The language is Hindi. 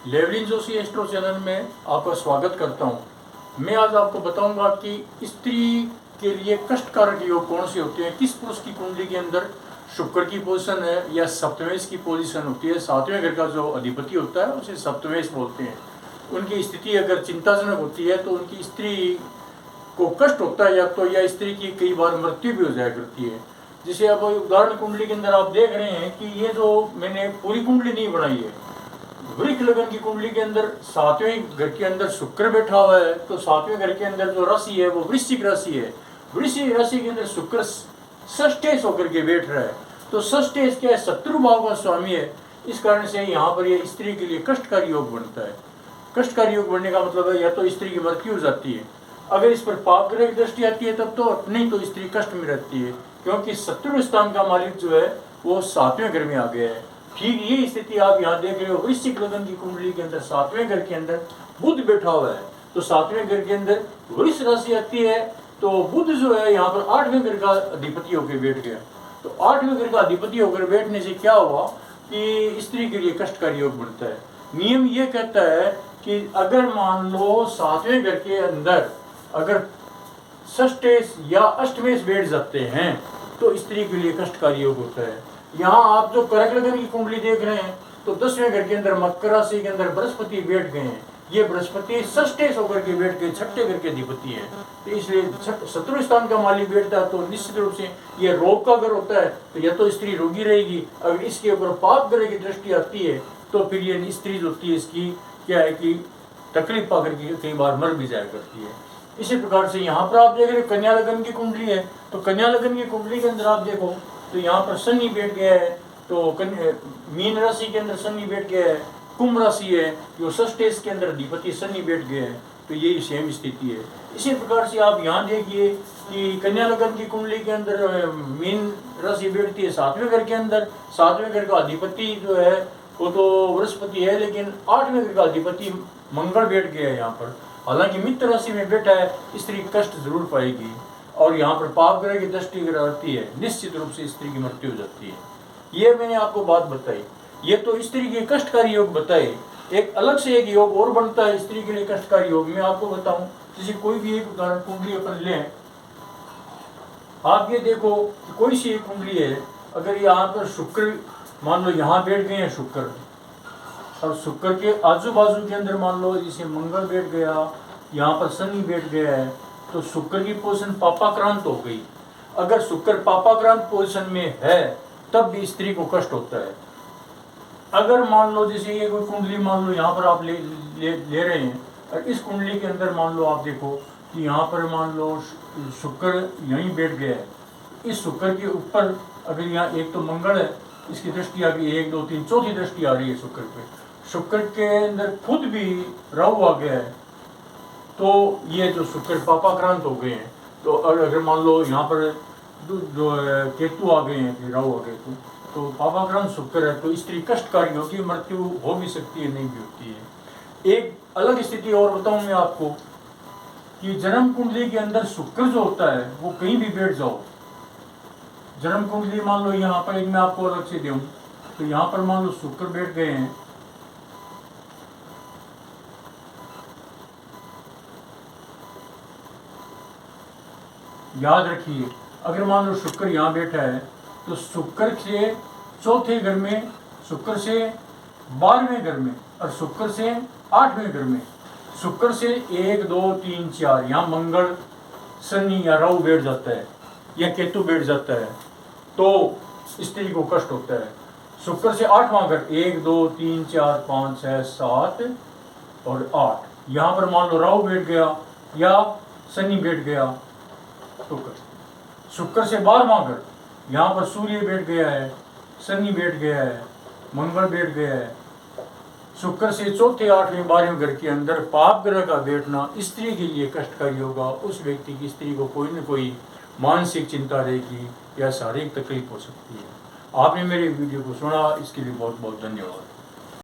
लेवलिन जोशी एस्ट्रो चैनल में आपका स्वागत करता हूं। मैं आज आपको बताऊंगा कि स्त्री के लिए कष्टकारक योग कौन से होते हैं। किस पुरुष की कुंडली के अंदर शुक्र की पोजीशन है या सप्तमेश की पोजीशन होती है। सातवें घर का जो अधिपति होता है उसे सप्तमेश बोलते हैं। उनकी स्थिति अगर चिंताजनक होती है तो उनकी स्त्री को कष्ट होता है या स्त्री की कई बार मृत्यु भी हो जाया करती है। जैसे अब उदाहरण कुंडली के अंदर आप देख रहे हैं कि ये जो मैंने पूरी कुंडली नहीं बनाई है, वृक्ष लगन की कुंडली के अंदर सातवें घर के अंदर शुक्र बैठा हुआ है, तो सातवें घर के अंदर जो राशि है वो वृश्चिक राशि है। वृश्चिक राशि के अंदर शुक्र षष्ठेश होकर के बैठ रहा है, तो षष्ठेश क्या है, शत्रु भाव का स्वामी है। इस कारण से यहाँ पर यह स्त्री के लिए कष्टकारी योग बनता है। कष्टकारी योग बनने का मतलब है या तो स्त्री की मृत्यु हो जाती है, अगर इस पर पाप ग्रह की दृष्टि आती है तब तो, नहीं तो स्त्री कष्ट में रहती है, क्योंकि शत्रु स्थान का मालिक जो है वो सातवें घर में आ गया है। ठीक ये स्थिति आप यहाँ देख रहे हो, वृश्चिक लगन की कुंडली के अंदर सातवें घर के अंदर बुध बैठा हुआ है, तो सातवें घर के अंदर वृष राशि आती है, तो बुध जो है यहाँ पर आठवें घर का अधिपति होकर बैठ गया। तो आठवें घर का अधिपति होकर बैठने से क्या हुआ कि स्त्री के लिए कष्टकारी योग बनता है। नियम ये कहता है कि अगर मान लो सातवें घर के अंदर अगर षष्ठेश या अष्टमेश बैठ जाते हैं तो स्त्री के लिए कष्टकारी योग होता है। यहाँ आप जो कर्क लगन की कुंडली देख रहे हैं तो 10वें घर के अंदर मकर राशि के अंदर बृहस्पति बैठ गए हैं। ये बृहस्पति षष्ठेश होकर के बैठ के छठे घर के अधिपति है, तो इसलिए शत्रु स्थान का मालिक बैठता है, तो निश्चित रूप से ये रोग का घर होता है, तो या तो स्त्री रोगी रहेगी। अगर इसके ऊपर पाप ग्रह की दृष्टि आती है तो फिर ये स्त्री जो होती है इसकी क्या है कि तकलीफ पाकर के कई बार मर भी जाया करती है। इसी प्रकार से यहाँ पर आप देख रहे कन्या लगन की कुंडली है, तो कन्या लगन की कुंडली के अंदर आप देखो तो यहाँ पर शनि बैठ गया है, तो मीन राशि के अंदर शनि बैठ गया है, कुंभ राशि है जो षष्ठेश के अंदर अधिपति शनि बैठ गए हैं, तो यही सेम स्थिति है। इसी प्रकार से आप यहाँ देखिए कि कन्या लगन की कुंडली के अंदर मीन राशि बैठती है सातवें घर के अंदर। सातवें घर का अधिपति जो है वो तो बृहस्पति है, लेकिन आठवें घर का अधिपति मंगल बैठ गया है यहाँ पर। हालांकि मित्र राशि में बैठा है, स्त्री कष्ट जरूर पाएगी, और यहाँ पर पाप ग्रह की दृष्टि आती है, निश्चित रूप से स्त्री की मृत्यु हो जाती है। ये मैंने आपको बात बताई, ये तो स्त्री के कष्टकारी योग बताए। एक अलग से एक योग और बनता है स्त्री के लिए कष्टकारी योग, मैं आपको बताऊं। जैसे कोई भी एक उदाहरण कुंडली अपन लें, आप ये देखो कोई सी एक कुंडली है, अगर यहाँ पर शुक्र मान लो यहाँ बैठ गए हैं शुक्र, और शुक्र के आजू बाजू के अंदर मान लो जैसे मंगल बैठ गया, यहाँ पर शनि बैठ गया है, तो शुक्र की पोजीशन पापाक्रांत हो गई। अगर शुक्र पापाक्रांत पोजीशन में है तब भी स्त्री को कष्ट होता है। अगर मान लो जैसे ये कोई कुंडली मान लो यहाँ पर आप ले रहे हैं, और इस कुंडली के अंदर मान लो आप देखो कि यहाँ पर मान लो शुक्र यहीं बैठ गया है, इस शुक्र के ऊपर अगर यहाँ एक तो मंगल है, इसकी दृष्टि आ गई 1 2 3 चौथी दृष्टि आ रही है शुक्र पे, शुक्र के अंदर खुद भी राहु आ गया है, तो ये जो शुक्र पापाक्रांत हो गए हैं। तो अगर मान लो यहाँ पर जो केतु आ गए हैं, राहु आ गए, तो पापाक्रांत शुक्र है, तो स्त्री कष्टकारी होगी, मृत्यु हो भी सकती है, नहीं भी होती है। एक अलग स्थिति और बताऊं मैं आपको कि जन्म कुंडली के अंदर शुक्र जो होता है वो कहीं भी बैठ जाओ, जन्म कुंडली मान लो यहाँ पर एक मैं आपको अलग से दूं, तो यहाँ पर मान लो शुक्र बैठ गए हैं, याद रखिए अगर मान लो शुक्र यहाँ बैठा है तो शुक्र से चौथे घर में, शुक्र से 12वें घर में, और शुक्र से 8वें घर में, शुक्र से 1 2 3 4 यहाँ मंगल शनि या राहु बैठ जाता है या केतु बैठ जाता है, तो स्त्री को कष्ट होता है। शुक्र से 8वां घर 1 2 3 4 5 6 7 और 8, यहाँ पर मान लो राहु बैठ गया या शनि बैठ गया तो कष्ट। शुक्र से 12वां घर, यहाँ पर सूर्य बैठ गया है, शनि बैठ गया है, मंगल बैठ गया है। शुक्र से चौथे 8वें 12वें घर के अंदर पाप ग्रह का बैठना स्त्री के लिए कष्टकारी होगा। उस व्यक्ति की स्त्री को कोई न कोई मानसिक चिंता रहेगी या शारीरिक तकलीफ हो सकती है। आपने मेरे वीडियो को सुना, इसके लिए बहुत बहुत धन्यवाद।